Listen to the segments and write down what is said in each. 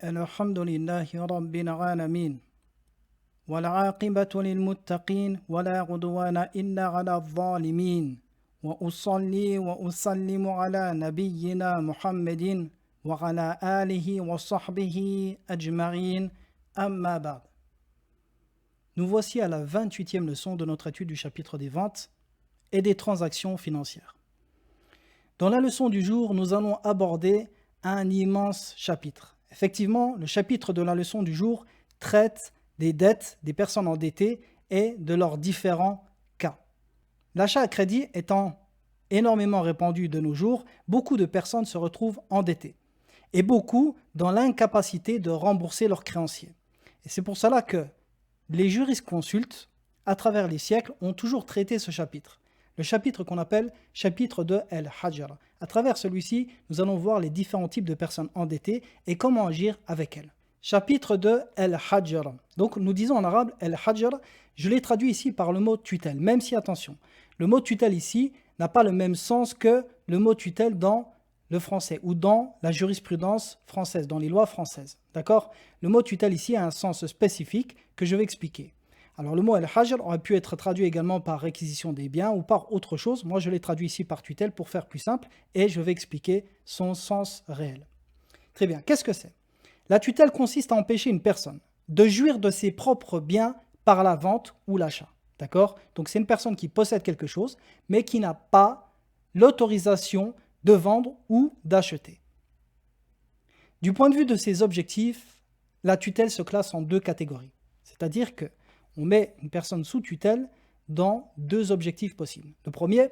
الحمد لله رب العالمين والعاقبة للمتقين ولا عدوان إلا على الظالمين وأصلي وأسلم على نبينا محمد وعلى آله وصحبه أجمعين أما بعد. Nous voici à la 28e leçon de notre étude du chapitre des ventes et des transactions financières. Dans la leçon du jour, nous allons aborder un immense chapitre. Effectivement, le chapitre de la leçon du jour traite des dettes des personnes endettées et de leurs différents cas. L'achat à crédit étant énormément répandu de nos jours, beaucoup de personnes se retrouvent endettées et beaucoup dans l'incapacité de rembourser leurs créanciers. Et c'est pour cela que les jurisconsultes, à travers les siècles, ont toujours traité ce chapitre. Le chapitre qu'on appelle chapitre de El-Hajjara. À travers celui-ci, nous allons voir les différents types de personnes endettées et comment agir avec elles. Chapitre de El-Hajjara. Donc nous disons en arabe El-Hajjara, je l'ai traduit ici par le mot tutelle, même si attention, le mot tutelle ici n'a pas le même sens que le mot tutelle dans le français ou dans la jurisprudence française, dans les lois françaises. D'accord ? Le mot tutelle ici a un sens spécifique que je vais expliquer. Alors le mot al-hajr aurait pu être traduit également par réquisition des biens ou par autre chose. Moi je l'ai traduit ici par tutelle pour faire plus simple et je vais expliquer son sens réel. Très bien, qu'est-ce que c'est ? La tutelle consiste à empêcher une personne de jouir de ses propres biens par la vente ou l'achat. D'accord ? Donc c'est une personne qui possède quelque chose mais qui n'a pas l'autorisation de vendre ou d'acheter. Du point de vue de ses objectifs, la tutelle se classe en deux catégories. C'est-à-dire que on met une personne sous tutelle dans deux objectifs possibles. Le premier,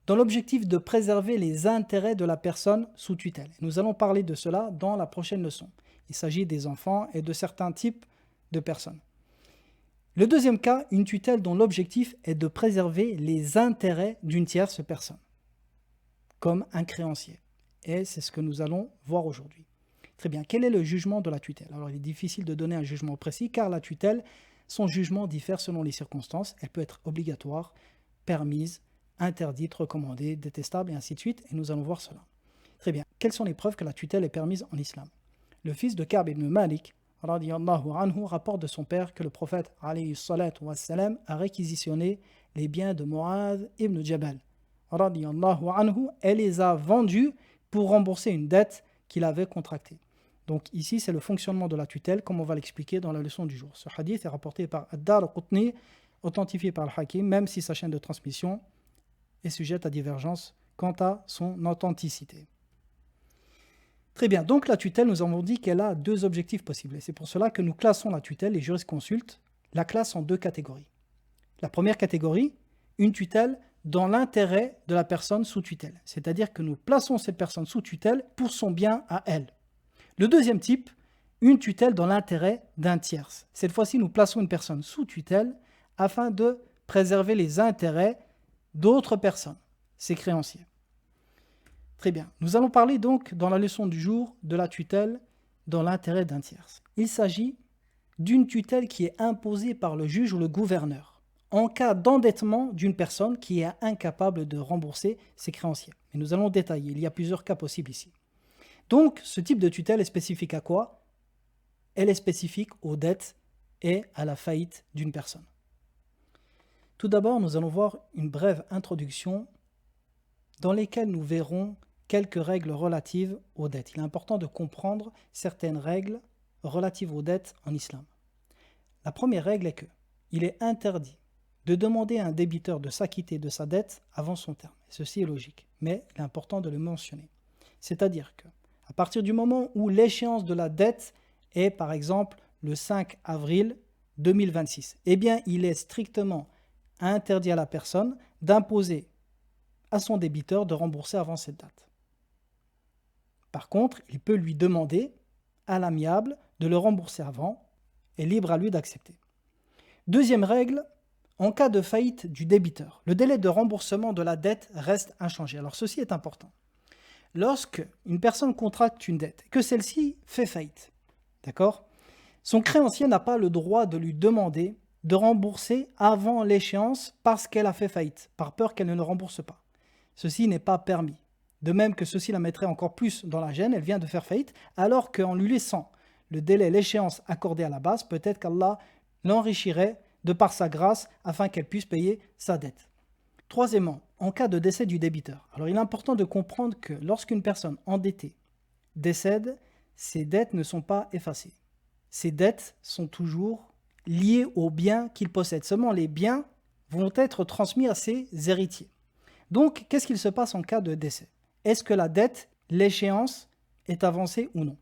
dans l'objectif de préserver les intérêts de la personne sous tutelle. Nous allons parler de cela dans la prochaine leçon. Il s'agit des enfants et de certains types de personnes. Le deuxième cas, une tutelle dont l'objectif est de préserver les intérêts d'une tierce personne, comme un créancier. Et c'est ce que nous allons voir aujourd'hui. Très bien, quel est le jugement de la tutelle ? Alors il est difficile de donner un jugement précis car la tutelle, son jugement diffère selon les circonstances. Elle peut être obligatoire, permise, interdite, recommandée, détestable et ainsi de suite. Et nous allons voir cela. Très bien. Quelles sont les preuves que la tutelle est permise en islam ? Le fils de Ka'b ibn Malik, radiyallahu anhu, rapporte de son père que le prophète alayhi salatu wassalam, a réquisitionné les biens de Mu'adh ibn Jabal, radiyallahu anhu, et les a vendus pour rembourser une dette qu'il avait contractée. Donc ici, c'est le fonctionnement de la tutelle, comme on va l'expliquer dans la leçon du jour. Ce hadith est rapporté par Ad-Daraqutni, authentifié par le Hakim, même si sa chaîne de transmission est sujette à divergence quant à son authenticité. Très bien, donc la tutelle, nous avons dit qu'elle a deux objectifs possibles. Et c'est pour cela que nous classons la tutelle, les jurisconsultes, la classent en deux catégories. La première catégorie, une tutelle dans l'intérêt de la personne sous tutelle. C'est-à-dire que nous plaçons cette personne sous tutelle pour son bien à elle. Le deuxième type, une tutelle dans l'intérêt d'un tierce. Cette fois-ci, nous plaçons une personne sous tutelle afin de préserver les intérêts d'autres personnes, ses créanciers. Très bien. Nous allons parler donc dans la leçon du jour de la tutelle dans l'intérêt d'un tierce. Il s'agit d'une tutelle qui est imposée par le juge ou le gouverneur en cas d'endettement d'une personne qui est incapable de rembourser ses créanciers. Mais nous allons détailler, il y a plusieurs cas possibles ici. Donc, ce type de tutelle est spécifique à quoi ? Elle est spécifique aux dettes et à la faillite d'une personne. Tout d'abord, nous allons voir une brève introduction dans laquelle nous verrons quelques règles relatives aux dettes. Il est important de comprendre certaines règles relatives aux dettes en islam. La première règle est que il est interdit de demander à un débiteur de s'acquitter de sa dette avant son terme. Ceci est logique, mais il est important de le mentionner. C'est-à-dire que à partir du moment où l'échéance de la dette est, par exemple, le 5 avril 2026, eh bien, il est strictement interdit à la personne d'imposer à son débiteur de rembourser avant cette date. Par contre, il peut lui demander à l'amiable de le rembourser avant et libre à lui d'accepter. Deuxième règle, en cas de faillite du débiteur, le délai de remboursement de la dette reste inchangé. Alors ceci est important. Lorsque une personne contracte une dette, que celle-ci fait faillite, d'accord ? Son créancier n'a pas le droit de lui demander de rembourser avant l'échéance parce qu'elle a fait faillite, par peur qu'elle ne le rembourse pas. Ceci n'est pas permis. De même que ceci la mettrait encore plus dans la gêne, elle vient de faire faillite, alors qu'en lui laissant le délai, l'échéance accordée à la base, peut-être qu'Allah l'enrichirait de par sa grâce afin qu'elle puisse payer sa dette. Troisièmement, en cas de décès du débiteur. Alors il est important de comprendre que lorsqu'une personne endettée décède, ses dettes ne sont pas effacées. Ses dettes sont toujours liées aux biens qu'il possède. Seulement les biens vont être transmis à ses héritiers. Donc, qu'est-ce qu'il se passe en cas de décès? Est-ce que la dette, l'échéance, est avancée ou non?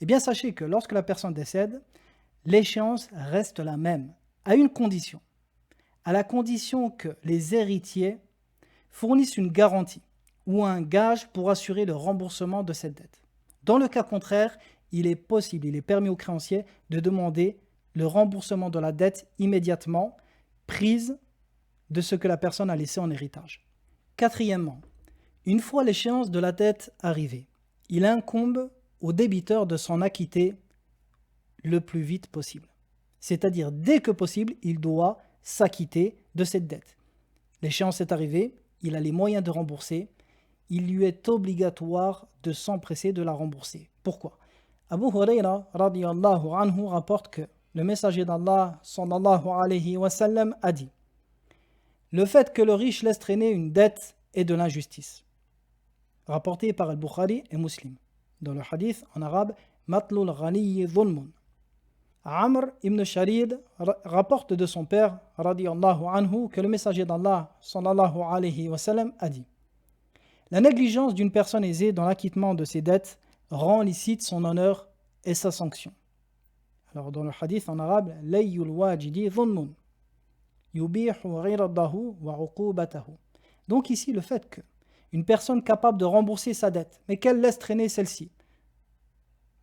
Eh bien, sachez que lorsque la personne décède, l'échéance reste la même, à une condition. À la condition que les héritiers fournissent une garantie ou un gage pour assurer le remboursement de cette dette. Dans le cas contraire, il est possible, il est permis aux créanciers de demander le remboursement de la dette immédiatement prise de ce que la personne a laissé en héritage. Quatrièmement, une fois l'échéance de la dette arrivée, il incombe au débiteur de s'en acquitter le plus vite possible. C'est-à-dire, dès que possible, il doit s'acquitter de cette dette. L'échéance est arrivée, il a les moyens de rembourser, il lui est obligatoire de s'empresser de la rembourser. Pourquoi? Abu Huraira radiyallahu anhu rapporte que le messager d'Allah sallallahu alayhi wa sallam a dit: le fait que le riche laisse traîner une dette est de l'injustice. Rapporté par Al-Bukhari et Muslim. Dans le hadith en arabe, Matlul Ghaniyi Dhulmun. Amr ibn Sharid rapporte de son père radiyallahu anhu que le messager d'Allah sallallahu alayhi wa sallam a dit: la négligence d'une personne aisée dans l'acquittement de ses dettes rend licite son honneur et sa sanction. Alors dans le hadith en arabe, Layyul wajidi dhulmun yubihu ghiradahu wa uqubatahu. Donc ici le fait que une personne capable de rembourser sa dette, mais qu'elle laisse traîner celle-ci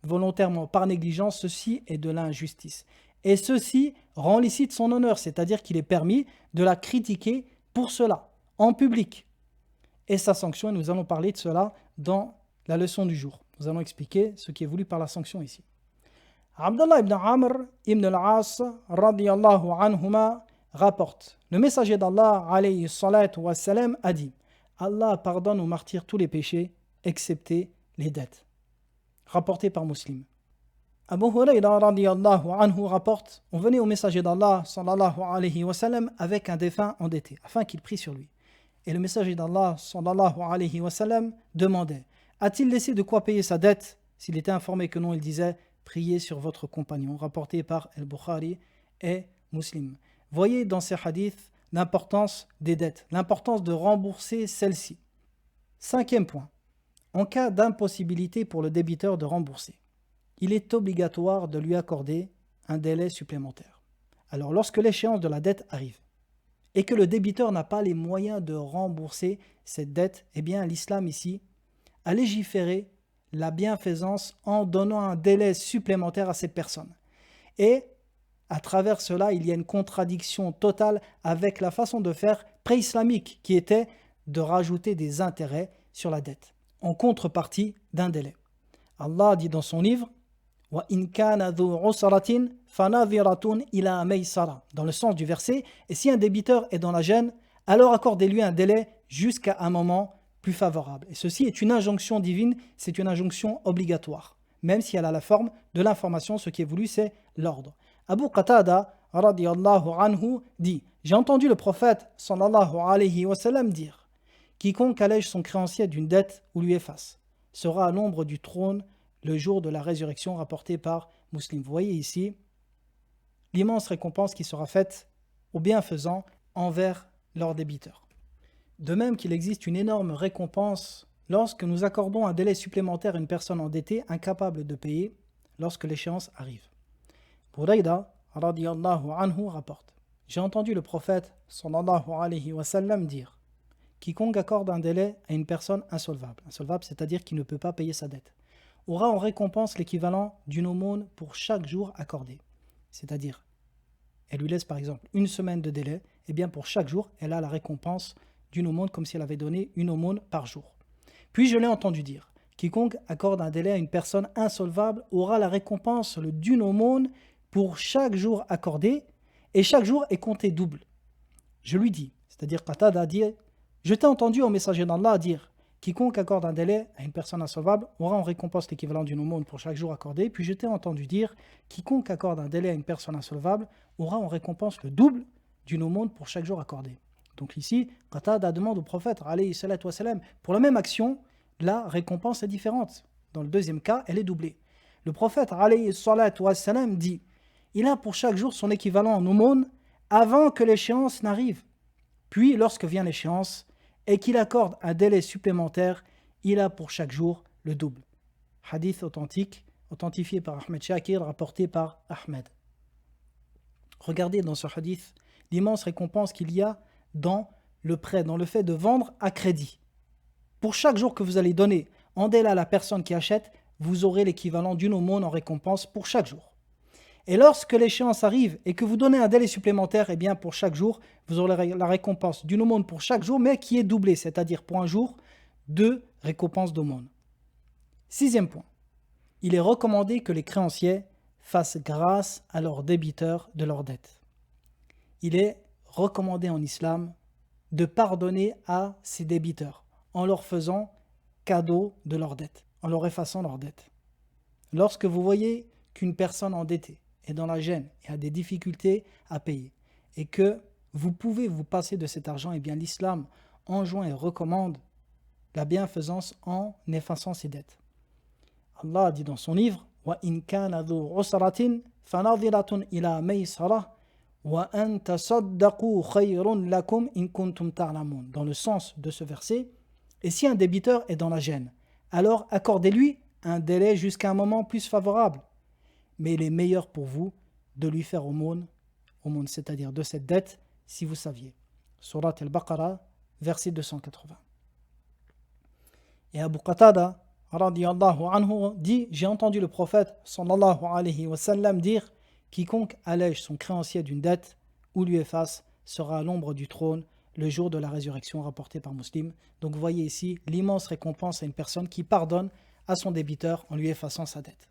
volontairement par négligence, ceci est de l'injustice. Et ceci rend licite son honneur, c'est-à-dire qu'il est permis de la critiquer pour cela, en public. Et sa sanction, nous allons parler de cela dans la leçon du jour. Nous allons expliquer ce qui est voulu par la sanction ici. Abdullah ibn Amr ibn al-As radiyallahu anhuma rapporte: le messager d'Allah alayhi salatu wa salam a dit: Allah pardonne aux martyrs tous les péchés, excepté les dettes. Rapporté par Muslim. Abu Huraira radiyallahu anhu rapporte: on venait au messager d'Allah sallallahu alayhi wa sallam avec un défunt endetté, afin qu'il prie sur lui. Et le messager d'Allah sallallahu alayhi wa sallam demandait: a-t-il laissé de quoi payer sa dette? S'il était informé que non, il disait: priez sur votre compagnon. Rapporté par Al-Bukhari et Muslim. Voyez dans ces hadiths l'importance des dettes, l'importance de rembourser celles-ci. Cinquième point. En cas d'impossibilité pour le débiteur de rembourser, il est obligatoire de lui accorder un délai supplémentaire. Alors lorsque l'échéance de la dette arrive et que le débiteur n'a pas les moyens de rembourser cette dette, eh bien l'islam ici a légiféré la bienfaisance en donnant un délai supplémentaire à cette personne. Et à travers cela, il y a une contradiction totale avec la façon de faire pré-islamique qui était de rajouter des intérêts sur la dette en contrepartie d'un délai. Allah dit dans son livre: Wa in kana dhu usratin fanadhiratun ila maysara, dans le sens du verset, et si un débiteur est dans la gêne, alors accordez-lui un délai jusqu'à un moment plus favorable. Et ceci est une injonction divine, c'est une injonction obligatoire, même si elle a la forme de l'information. Ce qui est voulu, c'est l'ordre. Abu Qatada radiyallahu anhu dit: j'ai entendu le prophète sallallahu alayhi wa sallam dire: quiconque allège son créancier d'une dette ou lui efface sera à l'ombre du trône le jour de la résurrection, rapporté par Muslim. Vous voyez ici l'immense récompense qui sera faite aux bienfaisants envers leurs débiteurs. De même qu'il existe une énorme récompense lorsque nous accordons un délai supplémentaire à une personne endettée incapable de payer lorsque l'échéance arrive. Burayda radiyallahu anhu rapporte: j'ai entendu le prophète sallallahu alayhi wa sallam dire: quiconque accorde un délai à une personne insolvable, c'est-à-dire qui ne peut pas payer sa dette, aura en récompense l'équivalent d'une aumône pour chaque jour accordé. C'est-à-dire, elle lui laisse par exemple une semaine de délai, et bien pour chaque jour, elle a la récompense d'une aumône comme si elle avait donné une aumône par jour. Puis je l'ai entendu dire: quiconque accorde un délai à une personne insolvable aura la récompense d'une aumône pour chaque jour accordé, et chaque jour est compté double. Je lui dis, c'est-à-dire Qatada a dit: je t'ai entendu au messager d'Allah dire: quiconque accorde un délai à une personne insolvable aura en récompense l'équivalent d'une aumône pour chaque jour accordé. Puis je t'ai entendu dire, quiconque accorde un délai à une personne insolvable aura en récompense le double d'une aumône pour chaque jour accordé. Donc ici, Qatada demande au prophète, alayhi salatu wassalam, pour la même action, la récompense est différente. Dans le deuxième cas, elle est doublée. Le prophète, alayhi salatu wassalam, dit, il a pour chaque jour son équivalent en aumône avant que l'échéance n'arrive. Puis, lorsque vient l'échéance et qu'il accorde un délai supplémentaire, il a pour chaque jour le double. Hadith authentique, authentifié par Ahmed Shakir, rapporté par Ahmed. Regardez dans ce hadith l'immense récompense qu'il y a dans le prêt, dans le fait de vendre à crédit. Pour chaque jour que vous allez donner en délai à la personne qui achète, vous aurez l'équivalent d'une aumône en récompense pour chaque jour. Et lorsque l'échéance arrive et que vous donnez un délai supplémentaire, eh bien pour chaque jour, vous aurez la récompense d'une aumône pour chaque jour, mais qui est doublée, c'est-à-dire pour un jour, 2 récompenses d'aumône. 6e point, il est recommandé que les créanciers fassent grâce à leurs débiteurs de leurs dettes. Il est recommandé en islam de pardonner à ses débiteurs en leur faisant cadeau de leurs dettes, en leur effaçant leurs dettes. Lorsque vous voyez qu'une personne endettée est dans la gêne et a des difficultés à payer et que vous pouvez vous passer de cet argent, eh bien l'islam enjoint et recommande la bienfaisance en effaçant ses dettes. Allah dit dans son livre wa in kana dhu usratin fanadhiratun ila maysarah wa an tasaddaqu khayrun lakum in kuntum ta'lamun. Dans le sens de ce verset, et si un débiteur est dans la gêne, alors accordez-lui un délai jusqu'à un moment plus favorable. Mais il est meilleur pour vous de lui faire aumône, c'est-à-dire de cette dette, si vous saviez. Surat al-Baqarah, verset 280. Et Abu Qatada, radiyallahu anhu, dit, j'ai entendu le prophète, sallallahu alayhi wa sallam, dire, quiconque allège son créancier d'une dette ou lui efface sera à l'ombre du trône le jour de la résurrection, rapporté par Muslim. Donc vous voyez ici l'immense récompense à une personne qui pardonne à son débiteur en lui effaçant sa dette.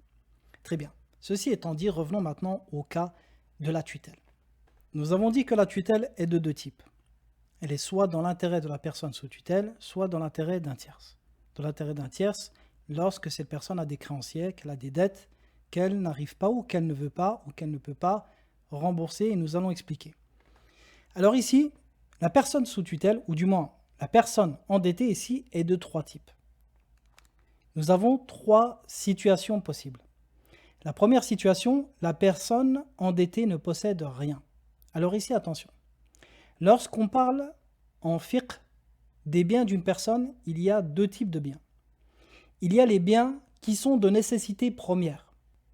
Très bien. Ceci étant dit, revenons maintenant au cas de la tutelle. Nous avons dit que la tutelle est de 2 types. Elle est soit dans l'intérêt de la personne sous tutelle, soit dans l'intérêt d'un tiers. Dans l'intérêt d'un tiers, lorsque cette personne a des créanciers, qu'elle a des dettes, qu'elle n'arrive pas ou qu'elle ne veut pas ou qu'elle ne peut pas rembourser, et nous allons expliquer. Alors ici, la personne sous tutelle, ou du moins la personne endettée ici, est de 3 types. Nous avons 3 situations possibles. La première situation, la personne endettée ne possède rien. Alors ici, attention. Lorsqu'on parle en fiqh des biens d'une personne, il y a 2 types de biens. Il y a les biens qui sont de nécessité première.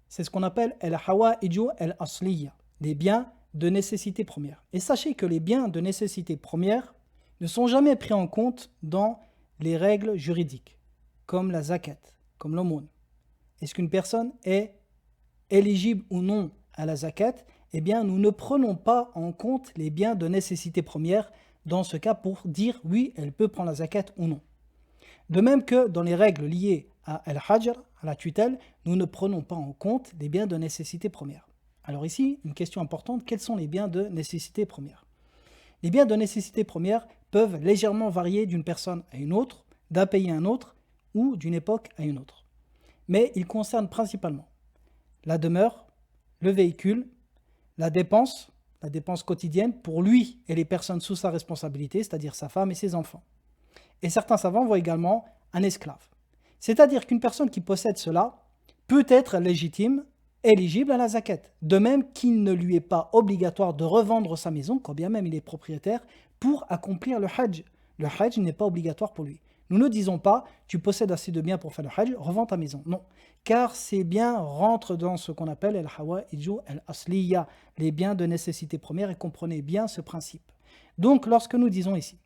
C'est ce qu'on appelle al-hawa'iju al-asliya, des biens de nécessité première. Et sachez que les biens de nécessité première ne sont jamais pris en compte dans les règles juridiques, comme la zakat, comme l'aumône. Est-ce qu'une personne est éligible ou non à la zakat? Eh bien, nous ne prenons pas en compte les biens de nécessité première dans ce cas pour dire oui, elle peut prendre la zakat ou non. De même que dans les règles liées à al-hajr, à la tutelle, nous ne prenons pas en compte les biens de nécessité première. Alors ici, une question importante, quels sont les biens de nécessité première? Les biens de nécessité première peuvent légèrement varier d'une personne à une autre, d'un pays à un autre ou d'une époque à une autre. Mais ils concernent principalement la demeure, le véhicule, la dépense quotidienne pour lui et les personnes sous sa responsabilité, c'est-à-dire sa femme et ses enfants. Et certains savants voient également un esclave. C'est-à-dire qu'une personne qui possède cela peut être légitime, éligible à la zakat. De même qu'il ne lui est pas obligatoire de revendre sa maison, quand bien même il est propriétaire, pour accomplir le hajj. Le hajj n'est pas obligatoire pour lui. Nous ne disons pas, tu possèdes assez de biens pour faire le hajj, revends ta maison. Non, car ces biens rentrent dans ce qu'on appelle al-hawa'iju al-asliya, les biens de nécessité première, et comprenez bien ce principe. Donc, lorsque nous disons ici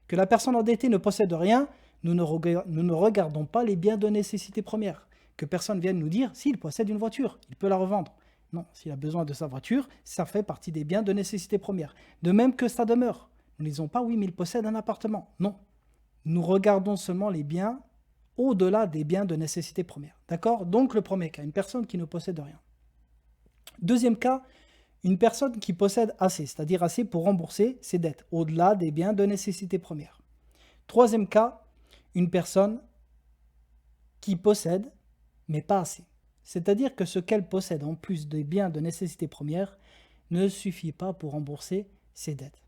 que la personne endettée ne possède rien, nous ne regardons pas les biens de nécessité première. Que personne vienne nous dire, s'il possède une voiture, il peut la revendre. Non, s'il a besoin de sa voiture, ça fait partie des biens de nécessité première. De même que sa demeure. Nous ne disons pas, oui, mais il possède un appartement. Non. Nous regardons seulement les biens au-delà des biens de nécessité première. D'accord? Donc le premier cas, une personne qui ne possède rien. Deuxième cas, une personne qui possède assez, c'est-à-dire assez pour rembourser ses dettes, au-delà des biens de nécessité première. Troisième cas, une personne qui possède, mais pas assez. C'est-à-dire que ce qu'elle possède en plus des biens de nécessité première ne suffit pas pour rembourser ses dettes.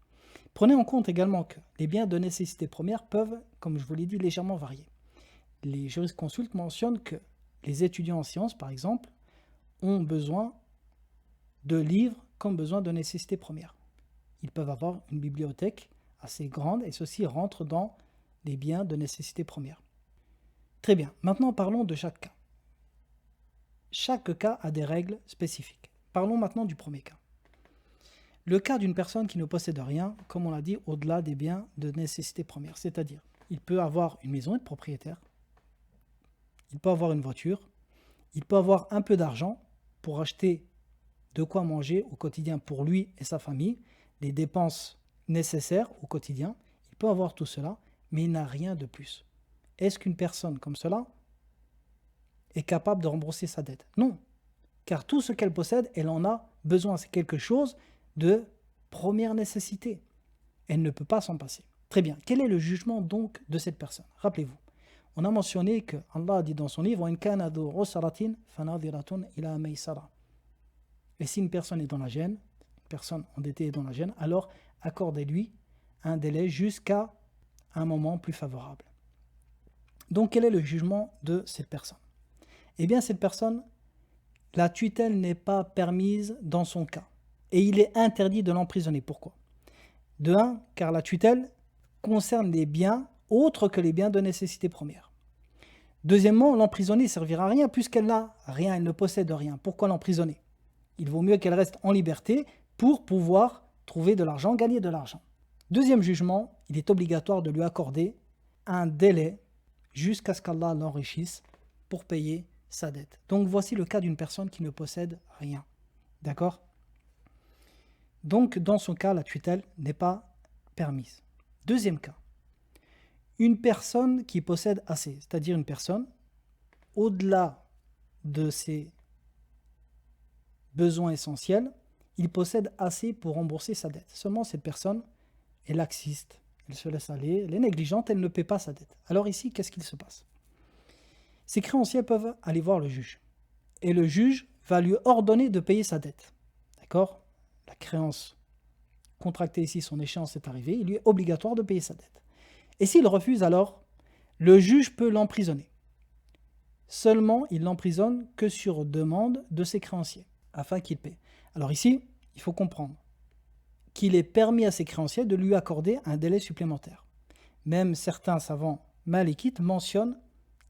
Prenez en compte également que les biens de nécessité première peuvent, comme je vous l'ai dit, légèrement varier. Les jurisconsultes mentionnent que les étudiants en sciences, par exemple, ont besoin de livres comme besoin de nécessité première. Ils peuvent avoir une bibliothèque assez grande et ceci rentre dans les biens de nécessité première. Très bien, maintenant parlons de chaque cas. Chaque cas a des règles spécifiques. Parlons maintenant du premier cas. Le cas d'une personne qui ne possède rien, comme on l'a dit, au-delà des biens de nécessité première. C'est-à-dire, il peut avoir une maison et être propriétaire, il peut avoir une voiture, il peut avoir un peu d'argent pour acheter de quoi manger au quotidien pour lui et sa famille, les dépenses nécessaires au quotidien. Il peut avoir tout cela, mais il n'a rien de plus. Est-ce qu'une personne comme cela est capable de rembourser sa dette? Non, car tout ce qu'elle possède, elle en a besoin. C'est quelque chose de première nécessité. Elle ne peut pas s'en passer. Très bien, quel est le jugement donc de cette personne? Rappelez-vous, on a mentionné que Allah a dit dans son livre et si une personne est dans la gêne, une personne endettée est dans la gêne, alors accordez-lui un délai jusqu'à un moment plus favorable. Donc quel est le jugement de cette personne? Eh bien cette personne, la tutelle n'est pas permise dans son cas et il est interdit de l'emprisonner. Pourquoi? De un, car la tutelle concerne les biens autres que les biens de nécessité première. Deuxièmement, l'emprisonner ne servira à rien puisqu'elle n'a rien, elle ne possède rien. Pourquoi l'emprisonner? Il vaut mieux qu'elle reste en liberté pour pouvoir trouver de l'argent, gagner de l'argent. Deuxième jugement, il est obligatoire de lui accorder un délai jusqu'à ce qu'Allah l'enrichisse pour payer sa dette. Donc voici le cas d'une personne qui ne possède rien. D'accord? Donc dans son cas, la tutelle n'est pas permise. Deuxième cas, une personne qui possède assez, c'est-à-dire une personne au-delà de ses besoins essentiels, il possède assez pour rembourser sa dette. Seulement cette personne est laxiste, elle se laisse aller, elle est négligente, elle ne paie pas sa dette. Alors ici, qu'est-ce qu'il se passe? Ces créanciers peuvent aller voir le juge. Et le juge va lui ordonner de payer sa dette. D'accord? La créance contractée ici, son échéance est arrivée, il lui est obligatoire de payer sa dette. Et s'il refuse alors, le juge peut l'emprisonner. Seulement, il l'emprisonne que sur demande de ses créanciers, afin qu'il paie. Alors ici, il faut comprendre qu'il est permis à ses créanciers de lui accorder un délai supplémentaire. Même certains savants malikites mentionnent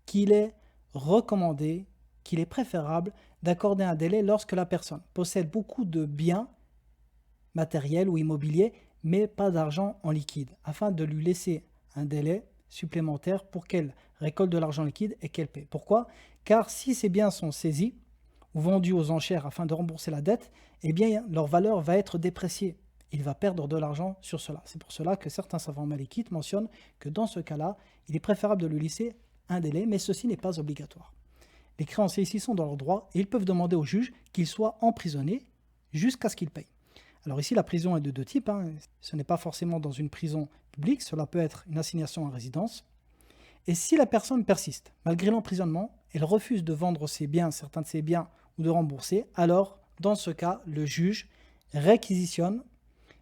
qu'il est recommandé, qu'il est préférable d'accorder un délai lorsque la personne possède beaucoup de biens matériels ou immobiliers, mais pas d'argent en liquide, afin de lui laisser un délai supplémentaire pour qu'elle récolte de l'argent liquide et qu'elle paie. Pourquoi? Car si ces biens sont saisis ou vendus aux enchères afin de rembourser la dette, eh bien leur valeur va être dépréciée. Il va perdre de l'argent sur cela. C'est pour cela que certains savants malikites mentionnent que dans ce cas-là, il est préférable de lui laisser un délai, mais ceci n'est pas obligatoire. Les créanciers ici sont dans leur droit et ils peuvent demander au juge qu'il soit emprisonné jusqu'à ce qu'il paye. Alors ici, la prison est de deux types. Ce n'est pas forcément dans une prison publique, cela peut être une assignation à résidence. Et si la personne persiste, malgré l'emprisonnement, elle refuse de vendre ses biens, certains de ses biens, ou de rembourser, alors, dans ce cas, le juge réquisitionne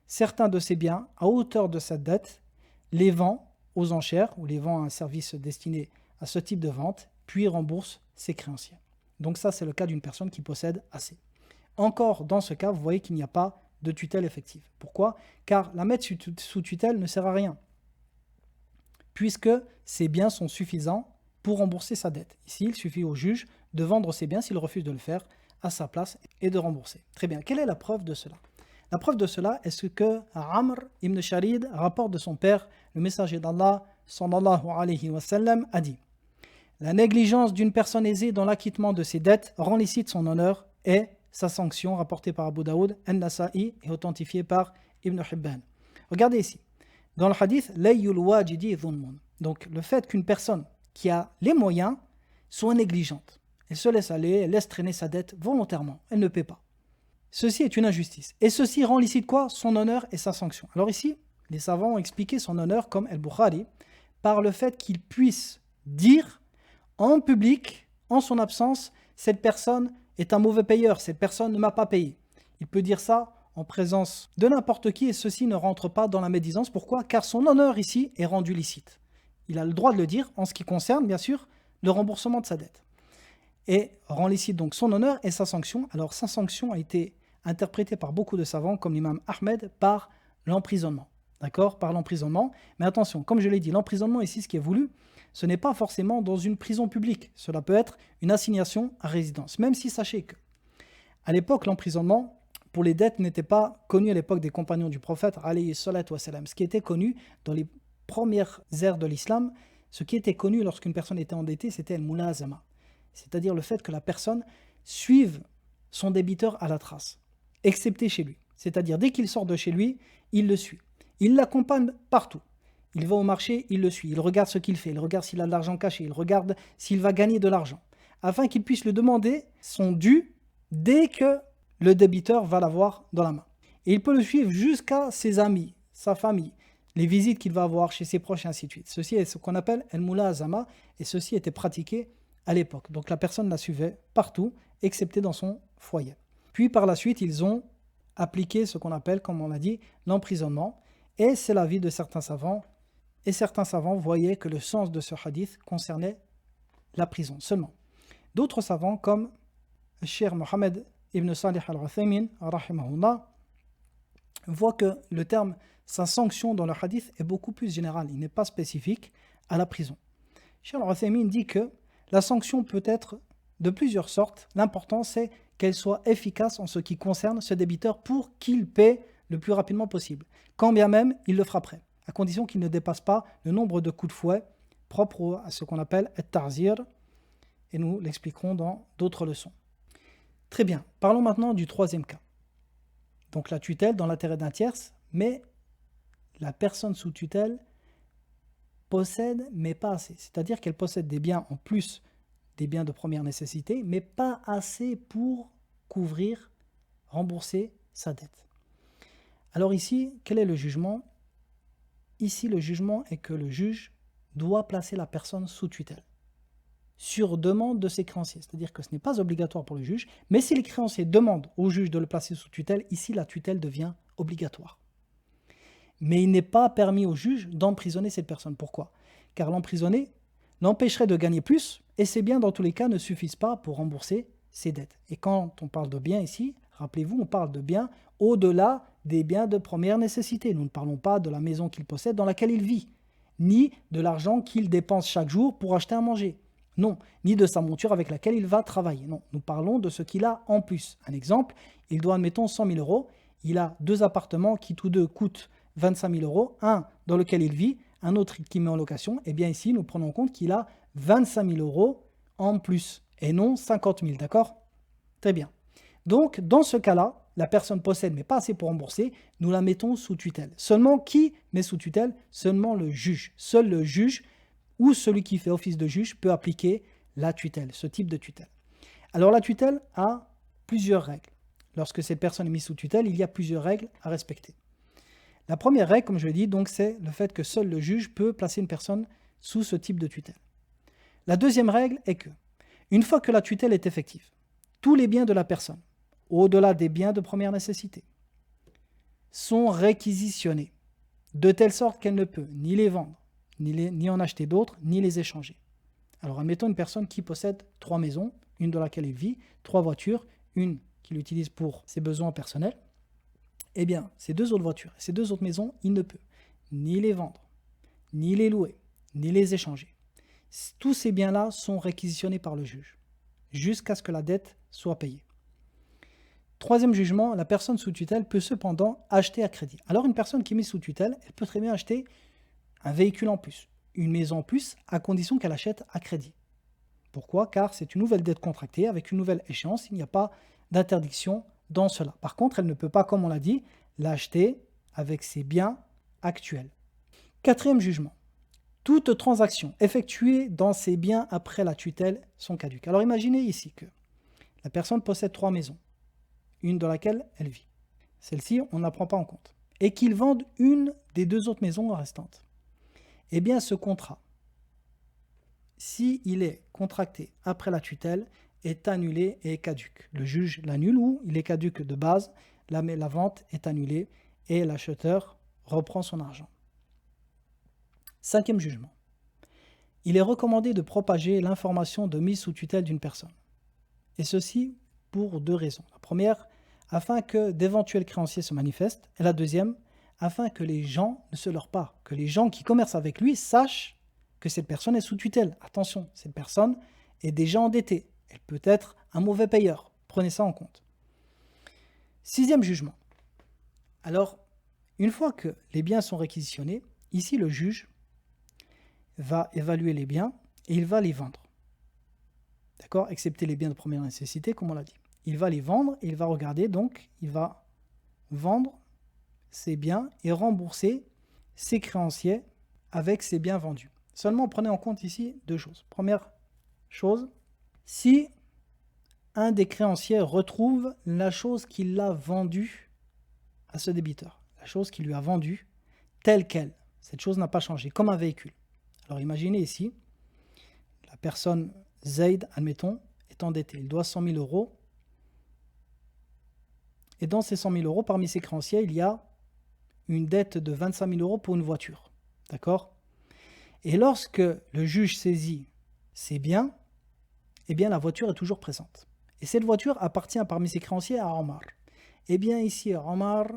certains de ses biens à hauteur de sa dette, les vend aux enchères, ou les vend à un service destiné à ce type de vente, puis rembourse ses créanciers. Donc ça, c'est le cas d'une personne qui possède assez. Encore, dans ce cas, vous voyez qu'il n'y a pas de tutelle effective. Pourquoi? Car la mettre sous tutelle ne sert à rien, puisque ses biens sont suffisants pour rembourser sa dette. Ici, il suffit au juge de vendre ses biens s'il refuse de le faire à sa place et de rembourser. Très bien, quelle est la preuve de cela? La preuve de cela est ce que Amr ibn Sharid rapporte de son père, le messager d'Allah, sallallahu alayhi wa sallam, a dit: la négligence d'une personne aisée dans l'acquittement de ses dettes rend licite son honneur et sa sanction, rapportée par Abu Daoud, An-Nasa'i et authentifiée par Ibn Hibban. Regardez ici, dans le hadith, Layul wajidi dhunmun. Donc le fait qu'une personne qui a les moyens soit négligente, elle se laisse aller, elle laisse traîner sa dette volontairement, elle ne paie pas. Ceci est une injustice. Et ceci rend licite quoi? Son honneur et sa sanction. Alors ici, les savants ont expliqué son honneur comme Al-Bukhari par le fait qu'il puisse dire en public, en son absence, cette personne est un mauvais payeur, cette personne ne m'a pas payé. Il peut dire ça en présence de n'importe qui et ceci ne rentre pas dans la médisance. Pourquoi? Car son honneur ici est rendu licite. Il a le droit de le dire en ce qui concerne, bien sûr, le remboursement de sa dette. Et rend licite donc son honneur et sa sanction. Alors sa sanction a été interprétée par beaucoup de savants, comme l'imam Ahmed, par l'emprisonnement. D'accord? Par l'emprisonnement. Mais attention, comme je l'ai dit, l'emprisonnement ici, ce qui est voulu, ce n'est pas forcément dans une prison publique. Cela peut être une assignation à résidence. Même si sachez que, à l'époque, l'emprisonnement pour les dettes n'était pas connu à l'époque des compagnons du prophète, alayhi salatu wassalam. Ce qui était connu dans les premières ères de l'islam, ce qui était connu lorsqu'une personne était endettée, c'était le mulazama. C'est-à-dire le fait que la personne suive son débiteur à la trace, excepté chez lui. C'est-à-dire dès qu'il sort de chez lui, il le suit. Il l'accompagne partout. Il va au marché, il le suit. Il regarde ce qu'il fait, il regarde s'il a de l'argent caché, il regarde s'il va gagner de l'argent, afin qu'il puisse lui demander son dû dès que le débiteur va l'avoir dans la main. Et il peut le suivre jusqu'à ses amis, sa famille, les visites qu'il va avoir chez ses proches et ainsi de suite. Ceci est ce qu'on appelle el-mulazama et ceci était pratiqué à l'époque. Donc la personne la suivait partout, excepté dans son foyer. Puis par la suite, ils ont appliqué ce qu'on appelle, comme on l'a dit, l'emprisonnement. Et c'est l'avis de certains savants. Et certains savants voyaient que le sens de ce hadith concernait la prison seulement. D'autres savants, comme Cheikh Mohammed ibn Salih al-Uthaymin, rahimahullah, voient que le terme sa sanction dans le hadith est beaucoup plus général. Il n'est pas spécifique à la prison. Cheikh al-Uthaymin dit que la sanction peut être de plusieurs sortes. L'important, c'est qu'elle soit efficace en ce qui concerne ce débiteur pour qu'il paie le plus rapidement possible, quand bien même il le frapperait, à condition qu'il ne dépasse pas le nombre de coups de fouet propres à ce qu'on appelle at-ta'zir, et nous l'expliquerons dans d'autres leçons. Très bien, parlons maintenant du troisième cas. Donc la tutelle dans l'intérêt d'un tierce, mais la personne sous tutelle possède, mais pas assez. C'est-à-dire qu'elle possède des biens en plus des biens de première nécessité, mais pas assez pour couvrir, rembourser sa dette. Alors ici, quel est le jugement? Ici, le jugement est que le juge doit placer la personne sous tutelle, sur demande de ses créanciers. C'est-à-dire que ce n'est pas obligatoire pour le juge, mais si les créanciers demandent au juge de le placer sous tutelle, ici la tutelle devient obligatoire. Mais il n'est pas permis au juge d'emprisonner cette personne. Pourquoi? Car l'emprisonner l'empêcherait de gagner plus, et ses biens dans tous les cas ne suffisent pas pour rembourser ses dettes. Et quand on parle de biens ici, rappelez-vous, on parle de biens au-delà des biens de première nécessité. Nous ne parlons pas de la maison qu'il possède dans laquelle il vit, ni de l'argent qu'il dépense chaque jour pour acheter à manger. Non, ni de sa monture avec laquelle il va travailler. Non, nous parlons de ce qu'il a en plus. Un exemple, il doit, admettons, 100 000 euros. Il a 2 appartements qui tous deux coûtent 25 000 euros. Un dans lequel il vit, un autre qui met en location. Et bien ici, nous prenons en compte qu'il a 25 000 euros en plus et non 50 000, d'accord? Très bien. Donc, dans ce cas-là, la personne possède mais pas assez pour rembourser, nous la mettons sous tutelle. Seulement qui met sous tutelle? Seulement le juge. Seul le juge ou celui qui fait office de juge peut appliquer la tutelle, ce type de tutelle. Alors la tutelle a plusieurs règles. Lorsque cette personne est mise sous tutelle, il y a plusieurs règles à respecter. La première règle, comme je l'ai dit, donc, c'est le fait que seul le juge peut placer une personne sous ce type de tutelle. La deuxième règle est que, une fois que la tutelle est effective, tous les biens de la personne, au-delà des biens de première nécessité, sont réquisitionnés, de telle sorte qu'elle ne peut ni les vendre, ni en acheter d'autres, ni les échanger. Alors admettons une personne qui possède 3 maisons, une dans laquelle il vit, 3 voitures, une qu'il utilise pour ses besoins personnels. Eh bien, ces 2 autres voitures, ces 2 autres maisons, il ne peut ni les vendre, ni les louer, ni les échanger. Tous ces biens-là sont réquisitionnés par le juge, jusqu'à ce que la dette soit payée. Troisième jugement, la personne sous tutelle peut cependant acheter à crédit. Alors une personne qui est mise sous tutelle, elle peut très bien acheter un véhicule en plus, une maison en plus, à condition qu'elle achète à crédit. Pourquoi? Car c'est une nouvelle dette contractée avec une nouvelle échéance, il n'y a pas d'interdiction dans cela. Par contre, elle ne peut pas, comme on l'a dit, l'acheter avec ses biens actuels. Quatrième jugement, toutes transactions effectuées dans ces biens après la tutelle sont caduques. Alors imaginez ici que la personne possède 3 maisons, une dans laquelle elle vit. Celle-ci, on ne la prend pas en compte. Et qu'il vende une des 2 autres maisons restantes. eh bien ce contrat, s'il est contracté après la tutelle, est annulé et est caduc. Le juge l'annule ou il est caduc de base, la vente est annulée et l'acheteur reprend son argent. 5e jugement. Il est recommandé de propager l'information de mise sous tutelle d'une personne. Et ceci pour 2 raisons. La première, afin que d'éventuels créanciers se manifestent. Et la deuxième, afin que les gens ne se leurrent pas, que les gens qui commercent avec lui sachent que cette personne est sous tutelle. Attention, cette personne est déjà endettée. Elle peut être un mauvais payeur. Prenez ça en compte. 6e jugement. Alors, une fois que les biens sont réquisitionnés, ici le juge va évaluer les biens et il va les vendre. D'accord? Excepté les biens de première nécessité, comme on l'a dit. Il va les vendre et il va regarder, donc il va vendre ses biens et rembourser ses créanciers avec ses biens vendus. Seulement, prenez en compte ici 2 choses. Première chose, si un des créanciers retrouve la chose qu'il a vendue à ce débiteur, la chose qu'il lui a vendue telle qu'elle, cette chose n'a pas changé, comme un véhicule. Alors imaginez ici, la personne Zayd, admettons, est endetté. Il doit 100 000 euros. Et dans ces 100 000 euros, parmi ses créanciers, il y a une dette de 25 000 euros pour une voiture. D'accord? Et lorsque le juge saisit ses biens, eh bien la voiture est toujours présente. Et cette voiture appartient parmi ses créanciers à Omar. Eh bien ici, Omar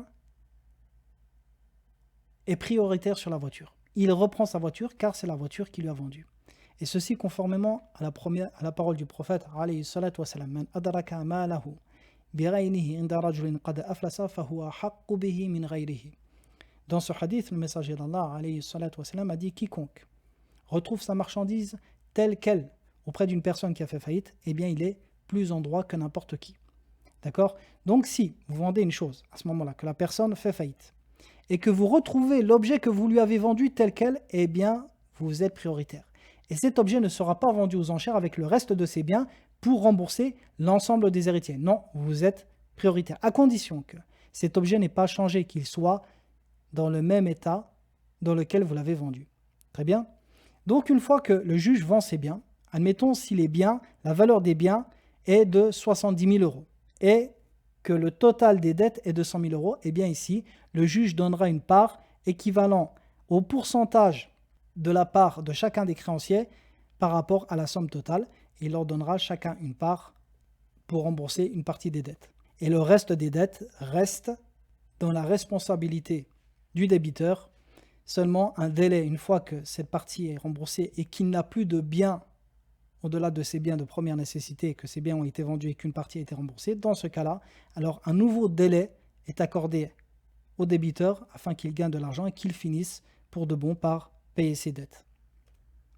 est prioritaire sur la voiture. Il reprend sa voiture car c'est la voiture qu'il lui a vendue. Et ceci conformément à la parole du prophète alayhi salatu wa salam, man adraka malahu bighaynihi inda rajulin qad aflasa fahuwa haqqu bihi min ghayrihi. Dans ce hadith, le messager d'Allah alayhi salatu wa salam a dit quiconque retrouve sa marchandise telle qu'elle auprès d'une personne qui a fait faillite, eh bien il est plus en droit que n'importe qui. D'accord? Donc si vous vendez une chose à ce moment-là, que la personne fait faillite, et que vous retrouvez l'objet que vous lui avez vendu tel quel, eh bien vous êtes prioritaire. Et cet objet ne sera pas vendu aux enchères avec le reste de ses biens pour rembourser l'ensemble des héritiers. Non, vous êtes prioritaire, à condition que cet objet n'ait pas changé, qu'il soit dans le même état dans lequel vous l'avez vendu. Très bien. Donc une fois que le juge vend ses biens, admettons si les biens, la valeur des biens est de 70 000 euros et que le total des dettes est de 100 000 euros, eh bien ici, le juge donnera une part équivalent au pourcentage de la part de chacun des créanciers par rapport à la somme totale. Il leur donnera chacun une part pour rembourser une partie des dettes. Et le reste des dettes reste dans la responsabilité du débiteur. Seulement un délai, une fois que cette partie est remboursée et qu'il n'a plus de biens au-delà de ces biens de première nécessité, que ces biens ont été vendus et qu'une partie a été remboursée, dans ce cas-là, alors un nouveau délai est accordé au débiteur afin qu'il gagne de l'argent et qu'il finisse pour de bon par payer ses dettes.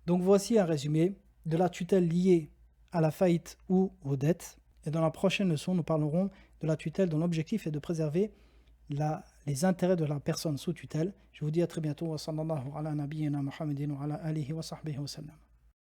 Donc voici un résumé de la tutelle liée à la faillite ou aux dettes. Et dans la prochaine leçon, nous parlerons de la tutelle dont l'objectif est de préserver les intérêts de la personne sous tutelle. Je vous dis à très bientôt. Wa sallallahu ala nabiyyina Muhammadin wa ala alihi wa sahbihi wa sallam.